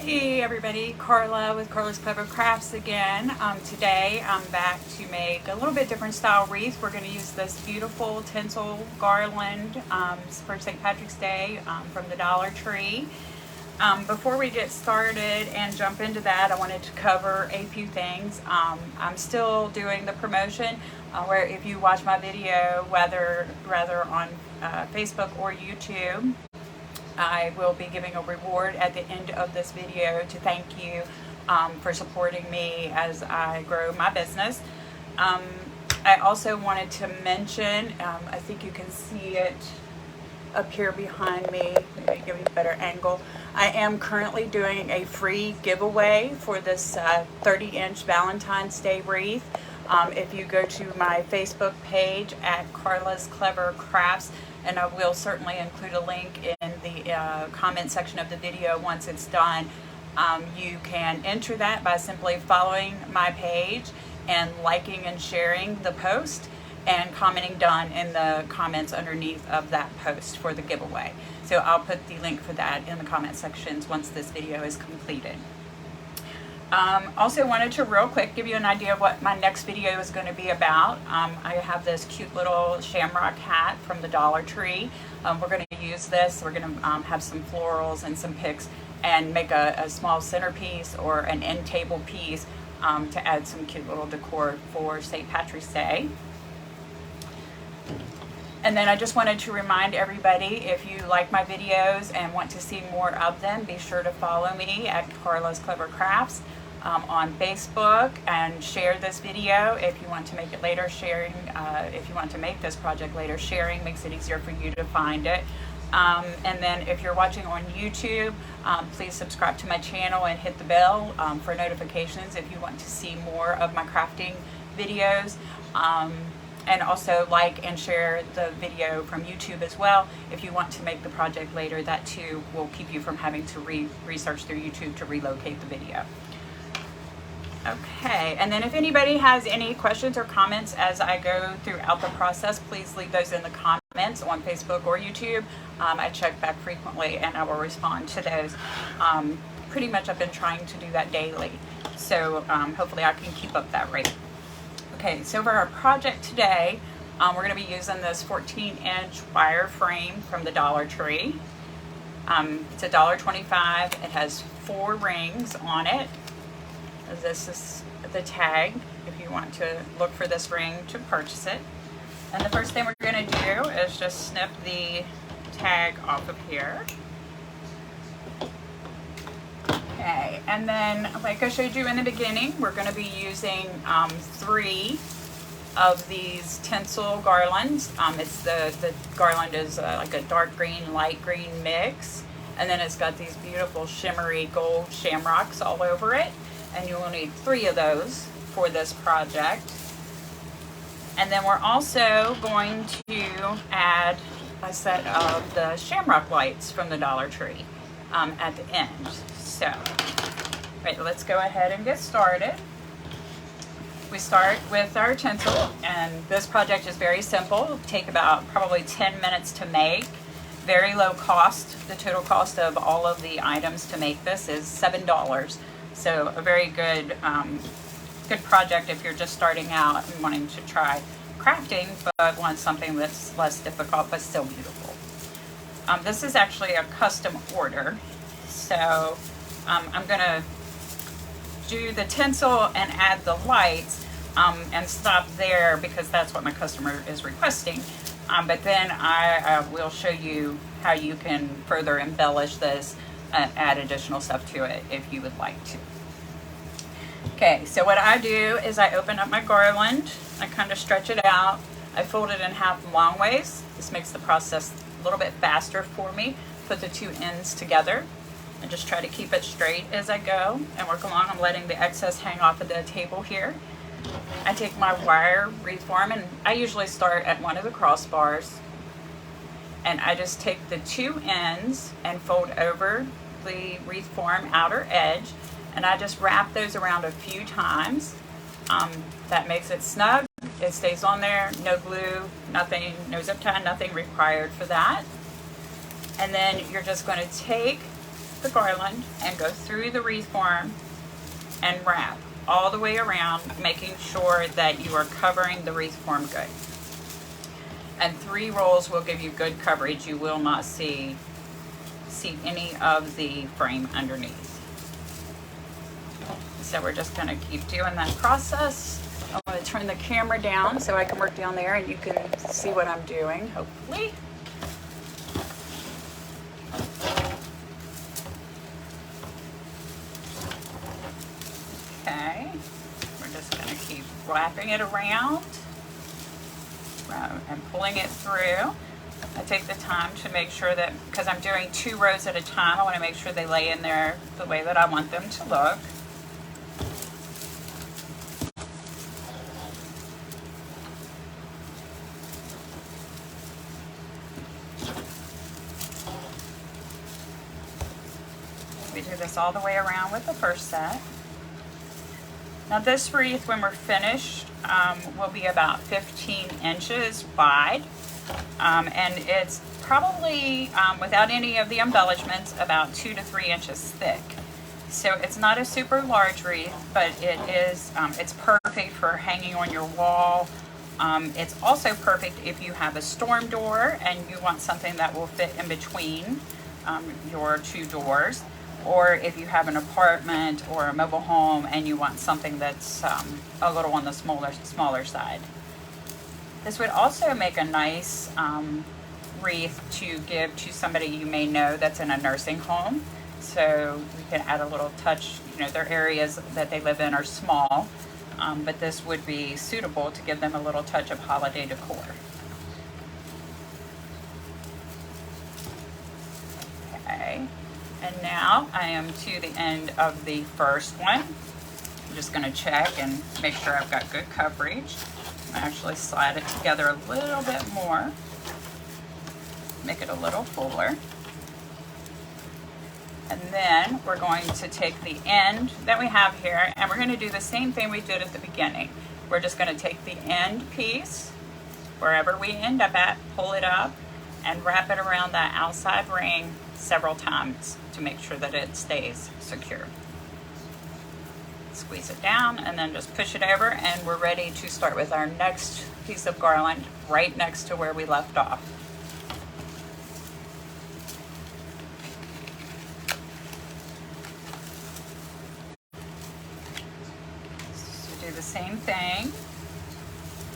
Hey everybody, Carla with Karla's Clever Crafts again. Today I'm back to make a little bit different style wreath. We're going to use this beautiful tinsel garland for St. Patrick's Day from the Dollar Tree. Before we get started and jump into that, I wanted to cover a few things. I'm still doing the promotion where if you watch my video, whether on Facebook or YouTube, I will be giving a reward at the end of this video to thank you for supporting me as I grow my business. I also wanted to mention, I think you can see it up here behind me, maybe give you a better angle. I am currently doing a free giveaway for this 30-inch Valentine's Day wreath. If you go to my Facebook page at Karla's Clever Crafts, and I will certainly include a link in the comment section of the video once it's done, you can enter that by simply following my page and liking and sharing the post and commenting done in the comments underneath of that post for the giveaway. So I'll put the link for that in the comment sections once this video is completed. Also wanted to real quick give you an idea of what my next video is going to be about. I have this cute little shamrock hat from the Dollar Tree. We're going to use this. We're going to have some florals and some picks and make a small centerpiece or an end table piece to add some cute little decor for St. Patrick's Day. And then I just wanted to remind everybody, if you like my videos and want to see more of them, be sure to follow me at Karla's Clever Crafts on Facebook and share this video if you want to make it later. Sharing, if you want to make this project later, sharing makes it easier for you to find it. And then if you're watching on YouTube, please subscribe to my channel and hit the bell for notifications if you want to see more of my crafting videos. And also like and share the video from YouTube as well. If you want to make the project later, that too will keep you from having to research through YouTube to relocate the video. Okay, and then if anybody has any questions or comments as I go throughout the process, please leave those in the comments on Facebook or YouTube. I check back frequently and I will respond to those. Pretty much I've been trying to do that daily, so hopefully I can keep up that rate. Okay, so for our project today, we're going to be using this 14-inch wire frame from the Dollar Tree. It's $1.25. It has 4 rings on it. This is the tag if you want to look for this ring to purchase it. And the first thing we're going to do is just snip the tag off of here. Okay, and then like I showed you in the beginning, we're going to be using 3 of these tinsel garlands. It's the garland is like a dark green, light green mix, and then it's got these beautiful shimmery gold shamrocks all over it, and you will need 3 of those for this project. And then we're also going to add a set of the shamrock lights from the Dollar Tree at the end. So, right, let's go ahead and get started. We start with our tinsel, and this project is very simple. It'll take about probably 10 minutes to make. Very low cost. The total cost of all of the items to make this is $7. So a very good, good project if you're just starting out and wanting to try crafting, but want something that's less difficult but still beautiful. This is actually a custom order, so I'm going to do the tinsel and add the lights and stop there because that's what my customer is requesting. But then I will show you how you can further embellish this and add additional stuff to it if you would like to. Okay, so what I do is I open up my garland, I kind of stretch it out, I fold it in half long ways. This makes the process a little bit faster for me. Put the 2 ends together and just try to keep it straight as I go and work along. I'm letting the excess hang off of the table here. I take my wire wreath form, and I usually start at one of the crossbars, and I just take the 2 ends and fold over the wreath form outer edge, and I just wrap those around a few times. That makes it snug. It stays on there, no glue, nothing, no zip tie, nothing required for that. And then you're just going to take the garland and go through the wreath form and wrap all the way around, making sure that you are covering the wreath form good. And 3 rolls will give you good coverage. You will not see any of the frame underneath. So we're just gonna keep doing that process. I'm gonna turn the camera down so I can work down there and you can see what I'm doing, hopefully. Okay, we're just gonna keep wrapping it around and pulling it through. I take the time to make sure that, because I'm doing 2 rows at a time, I want to make sure they lay in there the way that I want them to look. We do this all the way around with the first set. Now this wreath, when we're finished, will be about 15 inches wide. And it's probably, without any of the embellishments, about 2 to 3 inches thick. So it's not a super large wreath, but it is, it's perfect for hanging on your wall. It's also perfect if you have a storm door and you want something that will fit in between your 2 doors. Or if you have an apartment or a mobile home and you want something that's a little on the smaller side. This would also make a nice wreath to give to somebody you may know that's in a nursing home. So we can add a little touch. You know, their areas that they live in are small, but this would be suitable to give them a little touch of holiday decor. Okay. And now I am to the end of the first one. I'm just going to check and make sure I've got good coverage. Actually slide it together a little bit more, make it a little fuller. And then we're going to take the end that we have here and we're going to do the same thing we did at the beginning. We're just going to take the end piece, wherever we end up at, pull it up and wrap it around that outside ring several times to make sure that it stays secure. Squeeze it down and then just push it over and we're ready to start with our next piece of garland right next to where we left off. So do the same thing,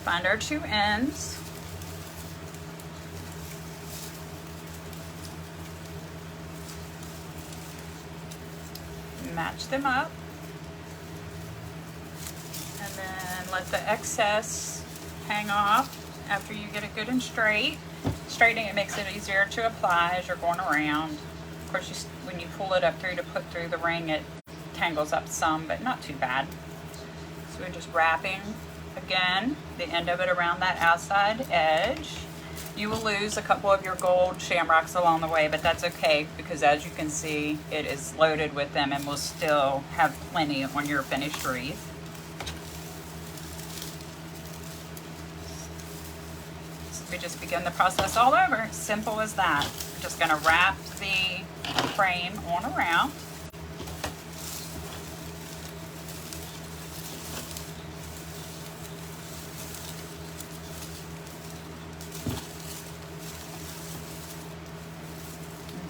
find our 2 ends, match them up, and then let the excess hang off after you get it good and straight. Straightening it makes it easier to apply as you're going around. Of course, when you pull it up through to put through the ring, it tangles up some, but not too bad. So we're just wrapping again the end of it around that outside edge. You will lose a couple of your gold shamrocks along the way, but that's okay because as you can see, it is loaded with them and will still have plenty on your finished wreath. So we just begin the process all over. Simple as that. We're just going to wrap the frame on around.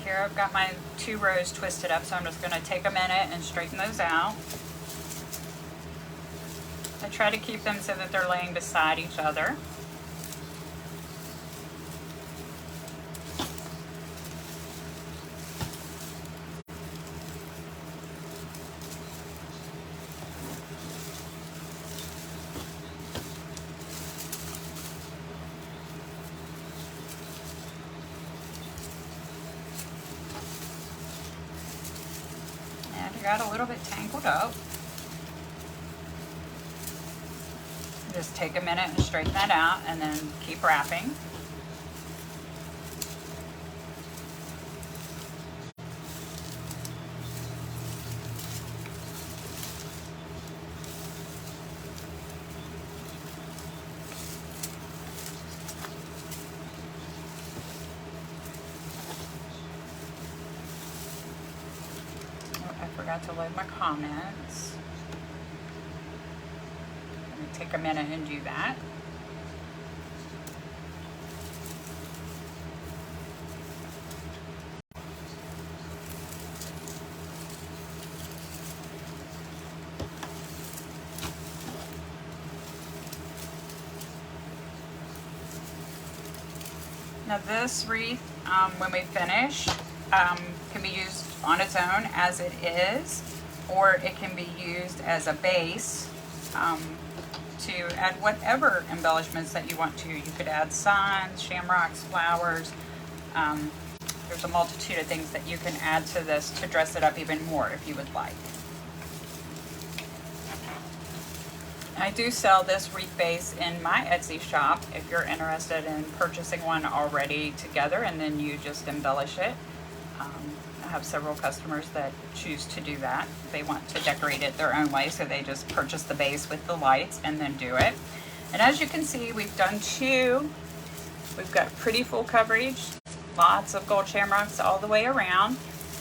Here I've got my 2 rows twisted up, so I'm just going to take a minute and straighten those out. I try to keep them so that they're laying beside each other. Got a little bit tangled up. Just take a minute and straighten that out and then keep wrapping. forgot to load my comments. Let me take a minute and do that. Now this wreath, when we finish, can be used on its own as it is, or it can be used as a base to add whatever embellishments that you want to. You could add signs, shamrocks, flowers. There's a multitude of things that you can add to this to dress it up even more if you would like. I do sell this wreath base in my Etsy shop if you're interested in purchasing one already together and then you just embellish it. I have several customers that choose to do that. They want to decorate it their own way, so they just purchase the base with the lights and then do it. And as you can see, we've done two. We've got pretty full coverage, lots of gold shamrocks all the way around,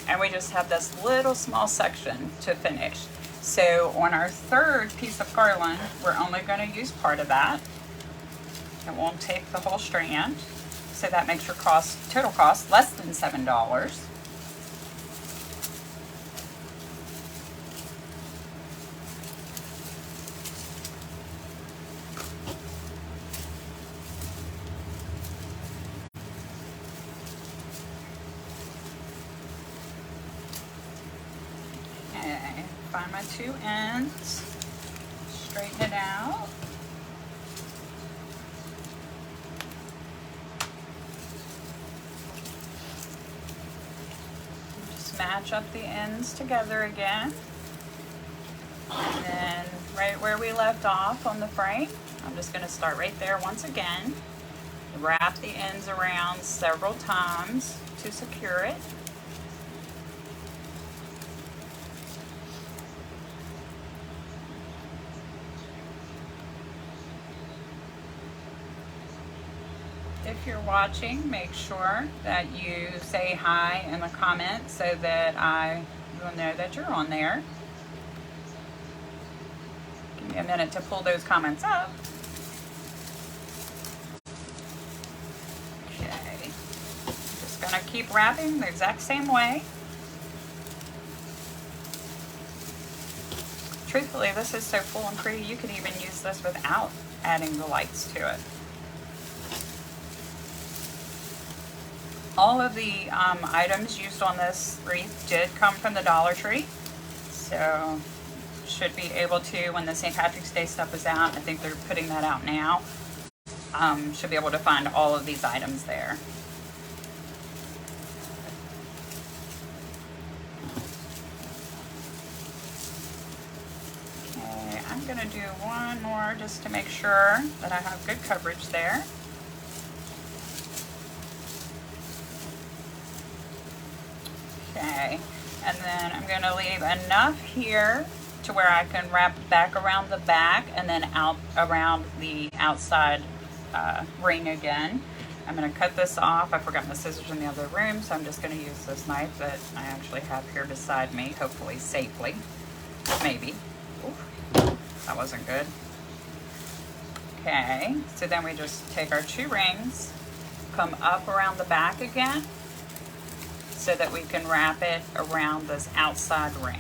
and we just have this little small section to finish. So on our third piece of garland, we're only going to use part of that. It won't take the whole strand. So that makes your total cost less than $7. Okay, find my two ends, straighten it out. Match up the ends together again, and then right where we left off on the frame, I'm just going to start right there once again, wrap the ends around several times to secure it. If you're watching, make sure that you say hi in the comments so that I will know that you're on there. Give me a minute to pull those comments up. Okay, just gonna keep wrapping the exact same way. Truthfully, this is so full and pretty, you could even use this without adding the lights to it. All of the items used on this wreath did come from the Dollar Tree, so should be able to, when the St. Patrick's Day stuff is out, I think they're putting that out now, should be able to find all of these items there. Okay, I'm going to do one more just to make sure that I have good coverage there. Okay, and then I'm going to leave enough here to where I can wrap back around the back and then out around the outside ring again. I'm going to cut this off. I forgot my scissors in the other room, so I'm just going to use this knife that I actually have here beside me, hopefully safely. Maybe. Oof, that wasn't good. Okay, so then we just take our two rings, come up around the back again, so that we can wrap it around this outside ring.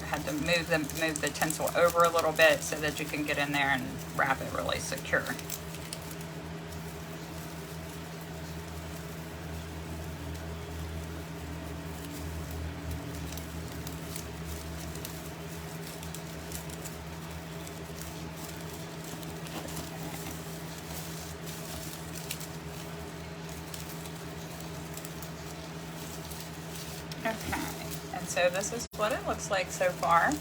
I had to move the tinsel over a little bit so that you can get in there and wrap it really secure. Okay, and so this is what it looks like so far.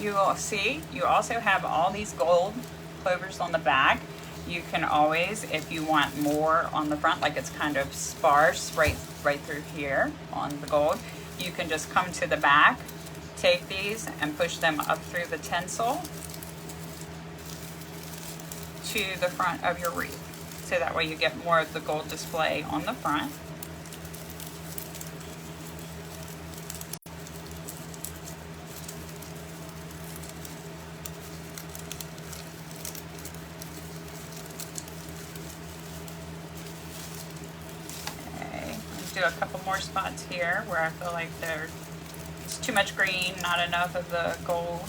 You will see, you also have all these gold clovers on the back. You can always, if you want more on the front, like it's kind of sparse right through here on the gold, you can just come to the back, take these and push them up through the tinsel to the front of your wreath. So that way you get more of the gold display on the front. do a couple more spots here where I feel like there's too much green, not enough of the gold.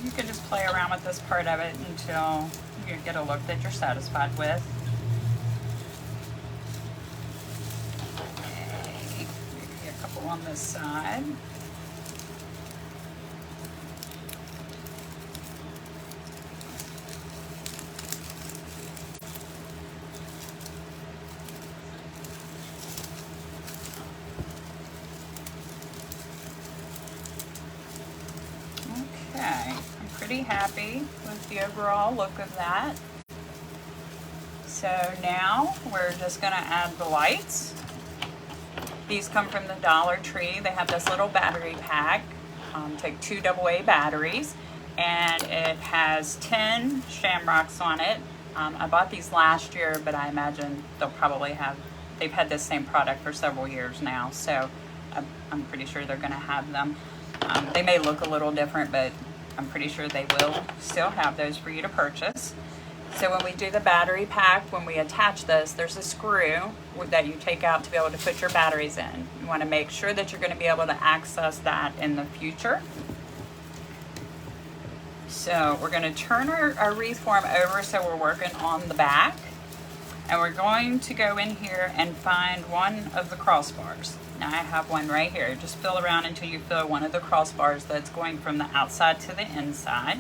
You can just play around with this part of it until you get a look that you're satisfied with. Okay, maybe a couple on this side. Okay, I'm pretty happy with the overall look of that. So now we're just going to add the lights. These come from the Dollar Tree. They have this little battery pack. Take 2 AA batteries, and it has 10 shamrocks on it. I bought these last year, but I imagine they'll probably they've had this same product for several years now, so I'm pretty sure they're going to have them. They may look a little different, but I'm pretty sure they will still have those for you to purchase. So when we do the battery pack, when we attach this, there's a screw that you take out to be able to put your batteries in. You want to make sure that you're going to be able to access that in the future. So we're going to turn our wreath form over so we're working on the back. And we're going to go in here and find one of the crossbars. Now I have one right here. Just fill around until you feel one of the crossbars that's going from the outside to the inside.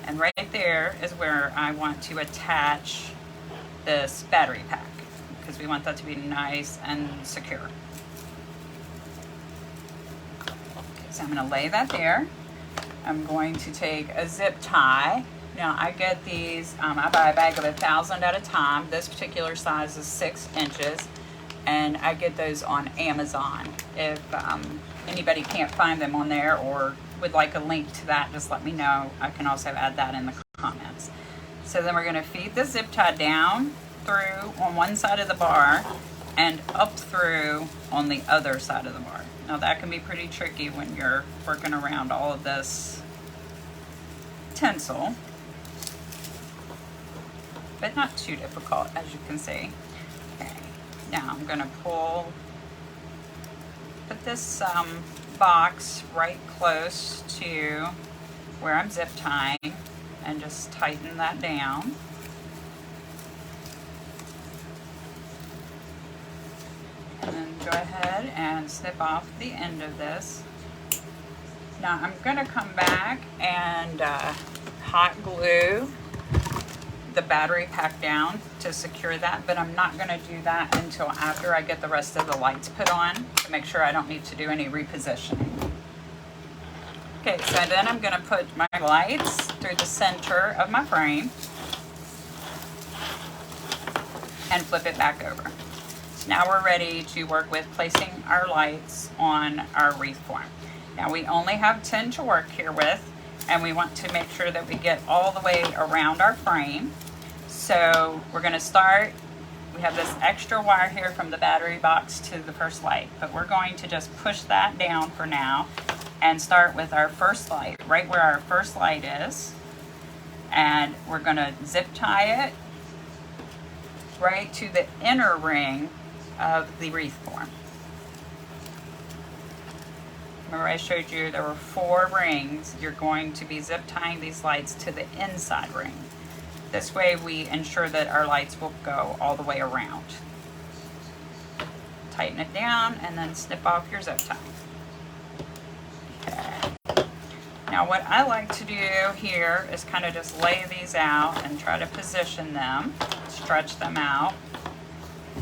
And right there is where I want to attach this battery pack, because we want that to be nice and secure. Okay, so I'm going to lay that there. I'm going to take a zip tie. Now I get these, I buy a bag of 1,000 at a time. This particular size is 6 inches, and I get those on Amazon. If anybody can't find them on there or would like a link to that, just let me know. I can also add that in the comments. So then we're going to feed the zip tie down through on one side of the bar and up through on the other side of the bar. Now that can be pretty tricky when you're working around all of this tinsel, but not too difficult, as you can see. Okay, now I'm going to put this box right close to where I'm zip tying and just tighten that down. And then go ahead and snip off the end of this. Now I'm going to come back and hot glue the battery pack down to secure that, but I'm not going to do that until after I get the rest of the lights put on to make sure I don't need to do any repositioning. Okay, so then I'm going to put my lights through the center of my frame and flip it back over. So now we're ready to work with placing our lights on our wreath form. Now we only have 10 to work here with, and we want to make sure that we get all the way around our frame. So we're going to start, we have this extra wire here from the battery box to the first light, but we're going to just push that down for now and start with our first light, right where our first light is. And we're going to zip tie it right to the inner ring of the wreath form. Remember I showed you there were 4 rings. You're going to be zip tying these lights to the inside ring. This way we ensure that our lights will go all the way around. Tighten it down and then snip off your zip tie. Okay. Now what I like to do here is kind of just lay these out and try to position them, stretch them out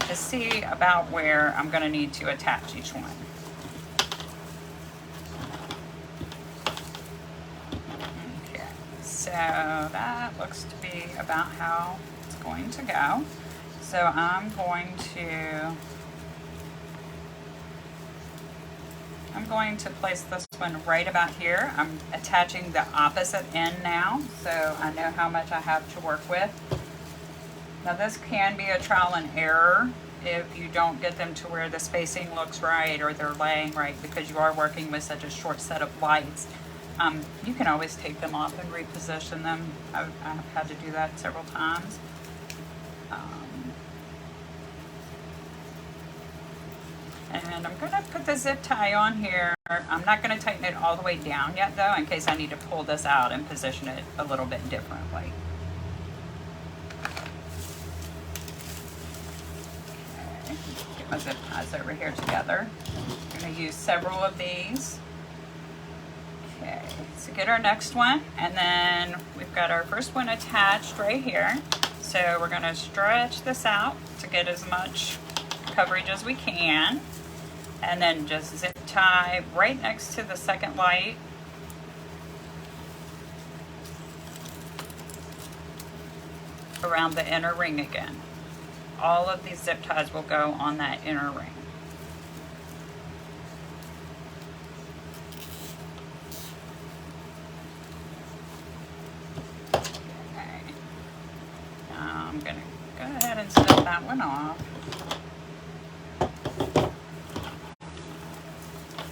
to see about where I'm going to need to attach each one. So that looks to be about how it's going to go. So I'm going to place this one right about here. I'm attaching the opposite end now, so I know how much I have to work with. Now this can be a trial and error if you don't get them to where the spacing looks right or they're laying right, because you are working with such a short set of lights, you can always take them off and reposition them. I've had to do that several times. And I'm going to put the zip tie on here. I'm not going to tighten it all the way down yet though, in case I need to pull this out and position it a little bit differently. Okay, get my zip ties over here together. I'm going to use several of these. Okay, so get our next one, and then we've got our first one attached right here. So we're going to stretch this out to get as much coverage as we can, and then just zip tie right next to the second light. Around the inner ring again. All of these zip ties will go on that inner ring. I'm going to go ahead and snip that one off.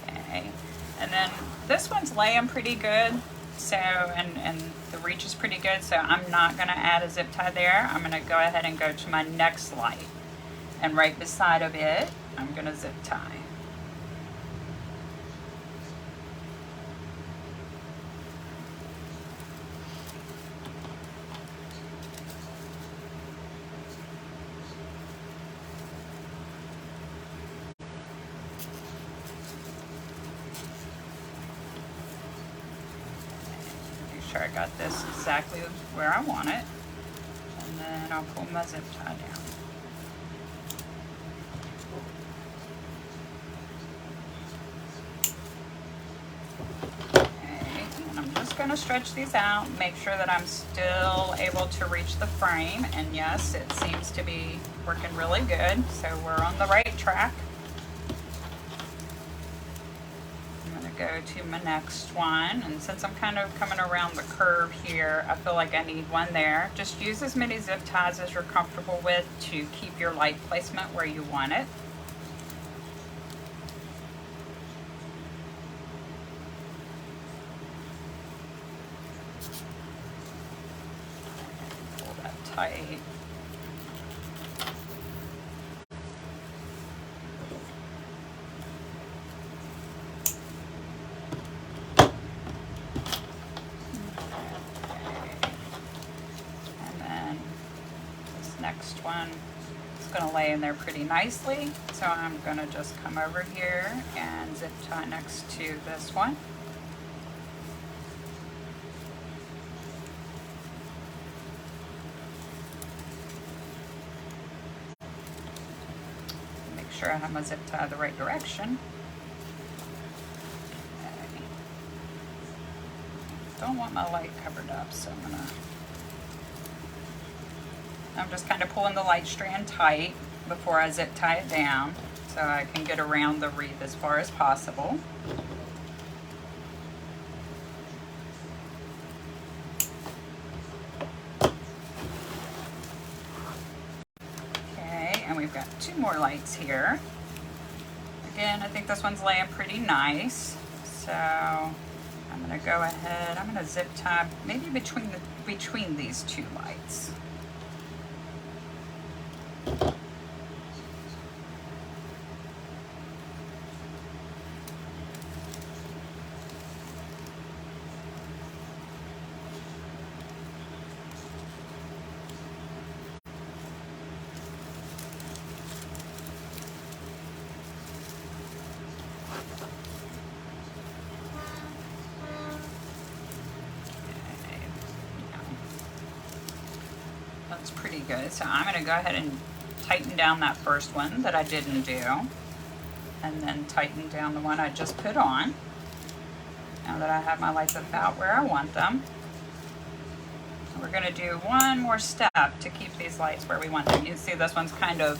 Okay, and then this one's laying pretty good, so and the reach is pretty good, so I'm not going to add a zip tie there. I'm going to go ahead and go to my next light, and right beside of it, I'm going to zip tie. Sure I got this exactly where I want it, and then I'll pull my zip tie down. Okay, and I'm just going to stretch these out, make sure that I'm still able to reach the frame, and yes, it seems to be working really good, so we're on the right track. Go to my next one, and since I'm kind of coming around the curve here, I feel like I need one there. Just use as many zip ties as you're comfortable with to keep your light placement where you want it. Pull that tight. Next one is going to lay in there pretty nicely, so I'm going to just come over here and zip tie next to this one. Make sure I have my zip tie the right direction. Okay. Don't want my light covered up, so I'm just kind of pulling the light strand tight before I zip tie it down so I can get around the wreath as far as possible. Okay, and we've got two more lights here. Again, I think this one's laying pretty nice, so I'm going to go ahead, I'm going to zip tie maybe between these two lights. That's pretty good. So I'm going to go ahead and tighten down that first one that I didn't do, and then tighten down the one I just put on. Now that I have my lights about where I want them, we're going to do one more step to keep these lights where we want them. You see this one's kind of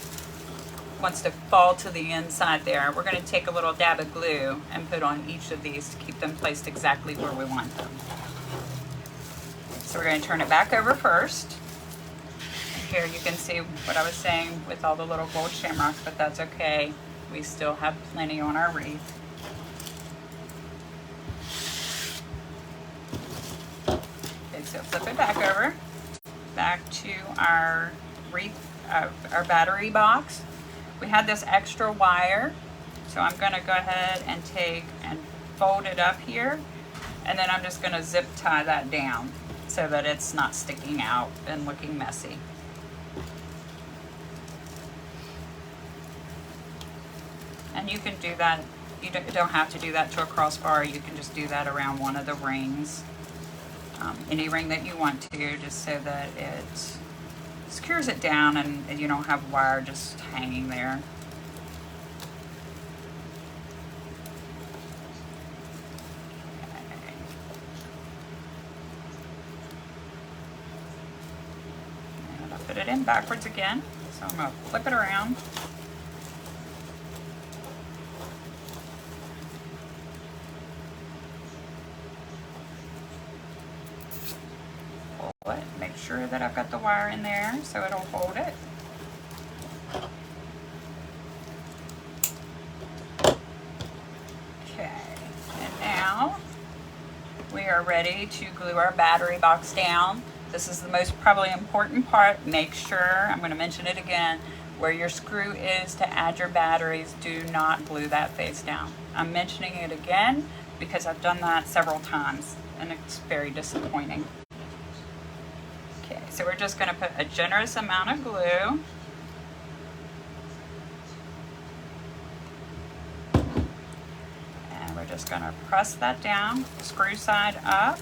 wants to fall to the inside there. We're going to take a little dab of glue and put on each of these to keep them placed exactly where we want them. So we're going to turn it back over first. Here you can see what I was saying with all the little gold shamrocks, but that's okay. We still have plenty on our wreath. Okay, so flip it back over, back to our wreath, our battery box. We had this extra wire, so I'm gonna go ahead and take and fold it up here, and then I'm just gonna zip tie that down so that it's not sticking out and looking messy. And you can do that, you don't have to do that to a crossbar, you can just do that around one of the rings. Any ring that you want to, just so that it secures it down and you don't have wire just hanging there. Okay. And I'll put it in backwards again, so I'm going to flip it around. Make sure that I've got the wire in there so it'll hold it. Okay, and now we are ready to glue our battery box down. This is the most probably important part. Make sure, I'm going to mention it again, where your screw is to add your batteries, do not glue that face down. I'm mentioning it again because I've done that several times and it's very disappointing. Okay, so we're just going to put a generous amount of glue. And we're just going to press that down, screw side up,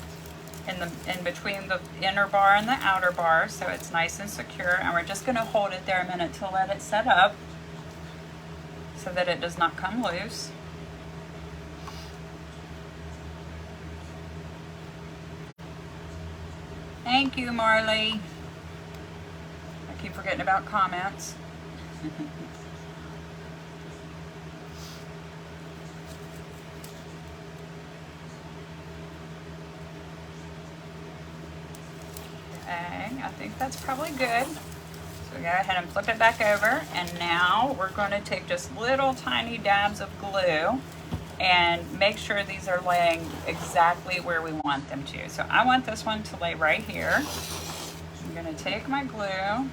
in between the inner bar and the outer bar, so it's nice and secure. And we're just going to hold it there a minute to let it set up so that it does not come loose. Thank you, Marley. I keep forgetting about comments. Okay, I think that's probably good. So go ahead and flip it back over, and now we're going to take just little tiny dabs of glue and make sure these are laying exactly where we want them to. So I want this one to lay right here. I'm going to take my glue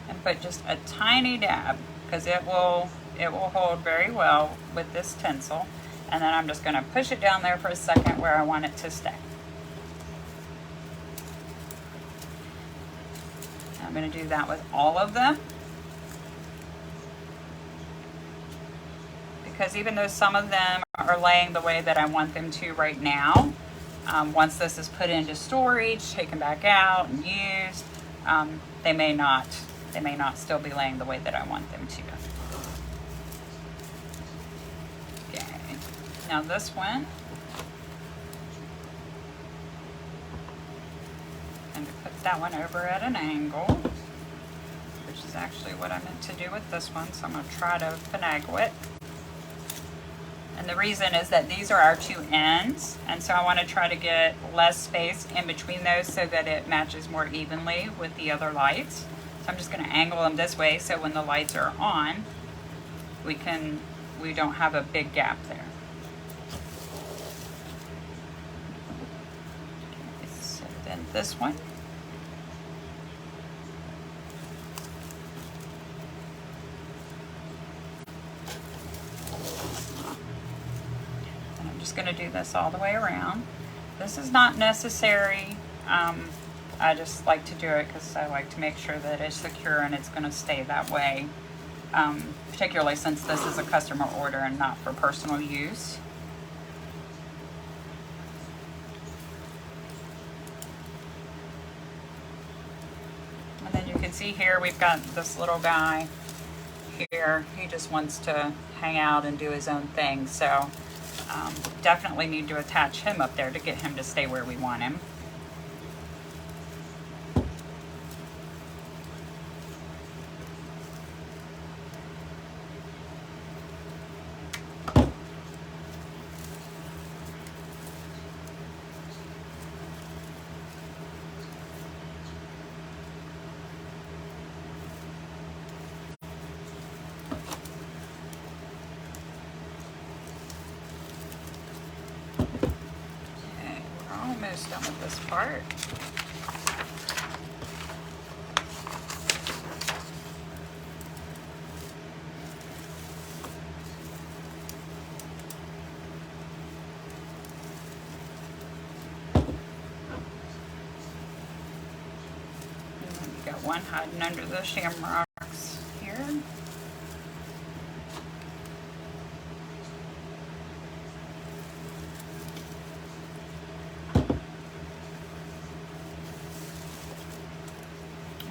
and put just a tiny dab, because it will hold very well with this tinsel. And then I'm just going to push it down there for a second where I want it to stay. I'm going to do that with all of them, because even though some of them are laying the way that I want them to right now, once this is put into storage, taken back out and used, they may not still be laying the way that I want them to. Okay, now this one, and put that one over at an angle, which is actually what I meant to do with this one, so I'm going to try to finagle it. And the reason is that these are our two ends, and so I want to try to get less space in between those so that it matches more evenly with the other lights. So I'm just going to angle them this way so when the lights are on, we don't have a big gap there. Okay, so then this one. Going to do this all the way around. This is not necessary. I just like to do it because I like to make sure that it's secure and it's going to stay that way, particularly since this is a customer order and not for personal use. And then you can see here we've got this little guy here. He just wants to hang out and do his own thing, so definitely need to attach him up there to get him to stay where we want him. almost done with this part. One hiding under the shamrocks here.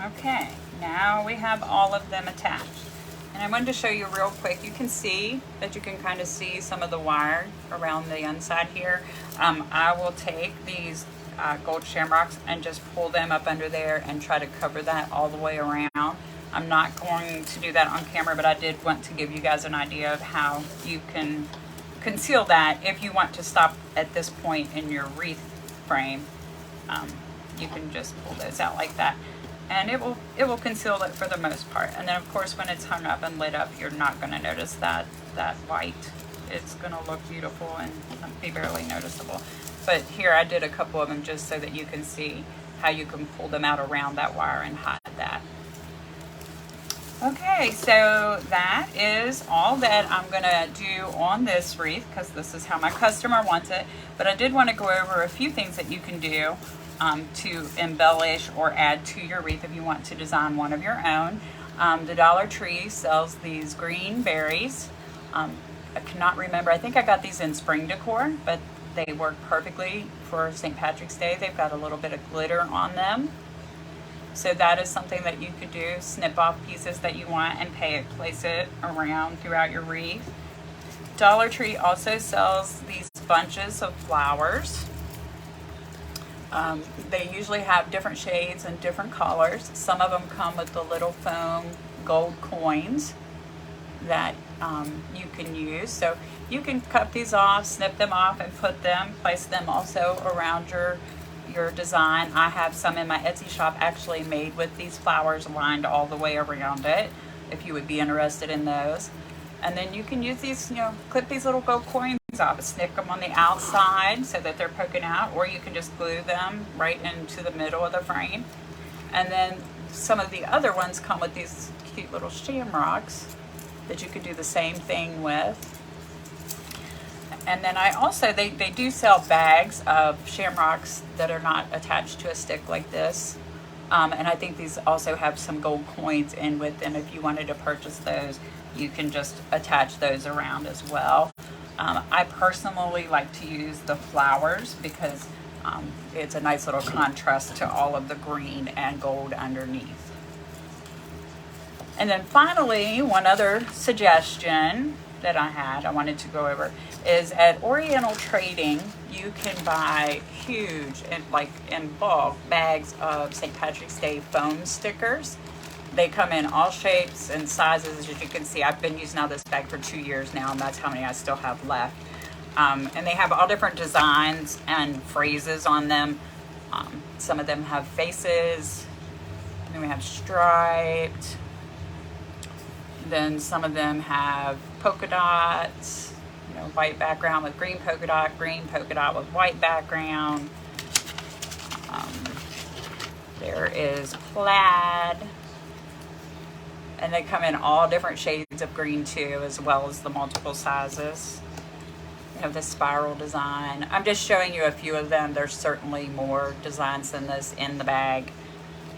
Okay, now we have all of them attached. And I wanted to show you real quick. You can see that you can kind of see some of the wire around the inside here. I will take these gold shamrocks and just pull them up under there and try to cover that all the way around. I'm not going to do that on camera, but I did want to give you guys an idea of how you can conceal that if you want to stop at this point in your wreath frame. You can just pull those out like that, and it will conceal it for the most part. And then of course when it's hung up and lit up, you're not going to notice that white. It's going to look beautiful and be barely noticeable. But here I did a couple of them just so that you can see how you can pull them out around that wire and hide that. Okay, so that is all that I'm going to do on this wreath, because this is how my customer wants it. But I did want to go over a few things that you can do to embellish or add to your wreath if you want to design one of your own. The Dollar Tree sells these green berries. I cannot remember. I think I got these in spring decor, but they work perfectly for St. Patrick's Day. They've got a little bit of glitter on them. So that is something that you could do. Snip off pieces that you want and place it around throughout your wreath. Dollar Tree also sells these bunches of flowers. They usually have different shades and different colors. Some of them come with the little foam gold coins that you can use. So you can cut these off, snip them off, and place them also around your design. I have some in my Etsy shop actually made with these flowers lined all the way around it, if you would be interested in those. And then you can use these, clip these little gold coins off, stick them on the outside so that they're poking out, or you can just glue them right into the middle of the frame. And then some of the other ones come with these cute little shamrocks that you could do the same thing with. And then I also, they do sell bags of shamrocks that are not attached to a stick like this. And I think these also have some gold coins in with them. If you wanted to purchase those, you can just attach those around as well. I personally like to use the flowers because it's a nice little contrast to all of the green and gold underneath. And then finally, one other suggestion that I wanted to go over is at Oriental Trading, you can buy huge and in bulk bags of St. Patrick's Day foam stickers. They come in all shapes and sizes. As you can see, I've been using now this bag for 2 years now, and that's how many I still have left. And they have all different designs and phrases on them. Some of them have faces, and then we have striped. Then some of them have polka dots, white background with green polka dot with white background. There is plaid. And they come in all different shades of green too, as well as the multiple sizes. You have the spiral design. I'm just showing you a few of them. There's certainly more designs than this in the bag.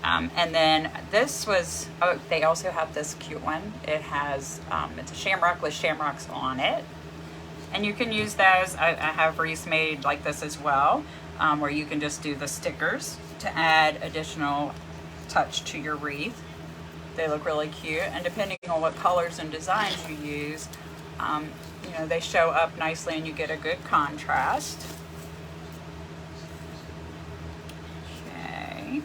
And then this was, they also have this cute one. It has, it's a shamrock with shamrocks on it. And you can use those. I have wreaths made like this as well, where you can just do the stickers to add additional touch to your wreath. They look really cute, and depending on what colors and designs you use, they show up nicely and you get a good contrast. Okay.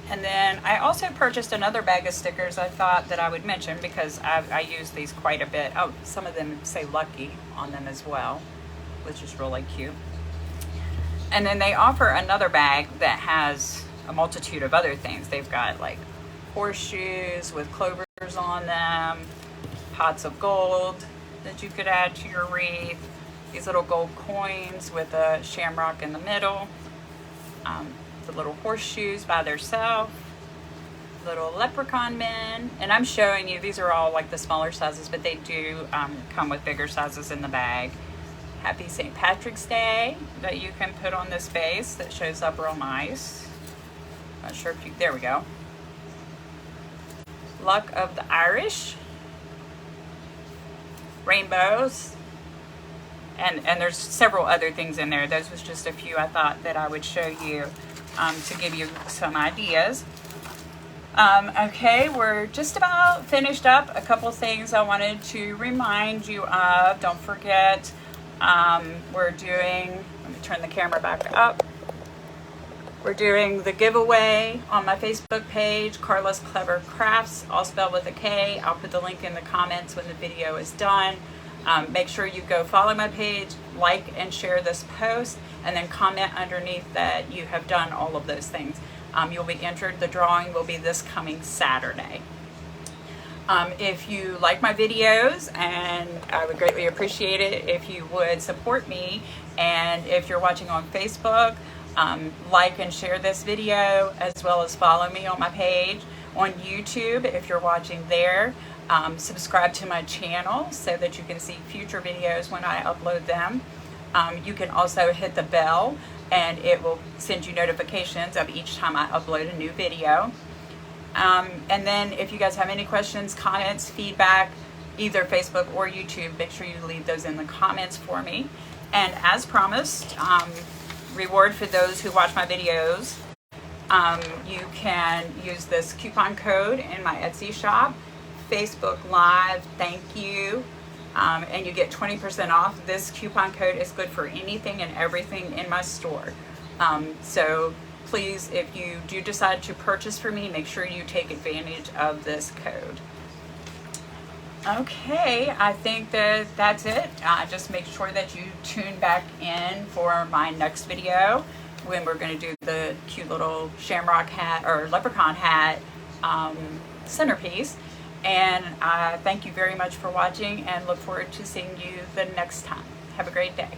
And then I also purchased another bag of stickers I thought that I would mention because I use these quite a bit. Oh, some of them say Lucky on them as well, which is really cute. And then they offer another bag that has a multitude of other things. They've got like horseshoes with clovers on them, pots of gold that you could add to your wreath, these little gold coins with a shamrock in the middle. The little horseshoes by themselves, little leprechaun men, and I'm showing you, these are all like the smaller sizes, but they do come with bigger sizes in the bag. Happy St. Patrick's Day that you can put on this base that shows up real nice. Not sure if you, there we go. Luck of the Irish. Rainbows. And there's several other things in there. Those was just a few I thought that I would show you to give you some ideas. Okay, we're just about finished up. A couple things I wanted to remind you of. Don't forget, we're doing, let me turn the camera back up. We're doing the giveaway on my Facebook page, Karla's Clever Crafts, all spelled with a K. I'll put the link in the comments when the video is done. Make sure you go follow my page, like and share this post, and then comment underneath that you have done all of those things. You'll be entered. The drawing will be this coming Saturday. If you like my videos, and I would greatly appreciate it if you would support me, and if you're watching on Facebook, like and share this video, as well as follow me on my page. On YouTube, if you're watching there, subscribe to my channel so that you can see future videos when I upload them. You can also hit the bell and it will send you notifications of each time I upload a new video. And then if you guys have any questions, comments, feedback, either Facebook or YouTube, make sure you leave those in the comments for me. And as promised, reward for those who watch my videos, you can use this coupon code in my Etsy shop, Facebook Live, thank you, and you get 20% off. This coupon code is good for anything and everything in my store. So please, if you do decide to purchase from me, make sure you take advantage of this code. Okay, I think that that's it. Just make sure that you tune back in for my next video when we're going to do the cute little shamrock hat or leprechaun hat centerpiece. And thank you very much for watching, and look forward to seeing you the next time. Have a great day.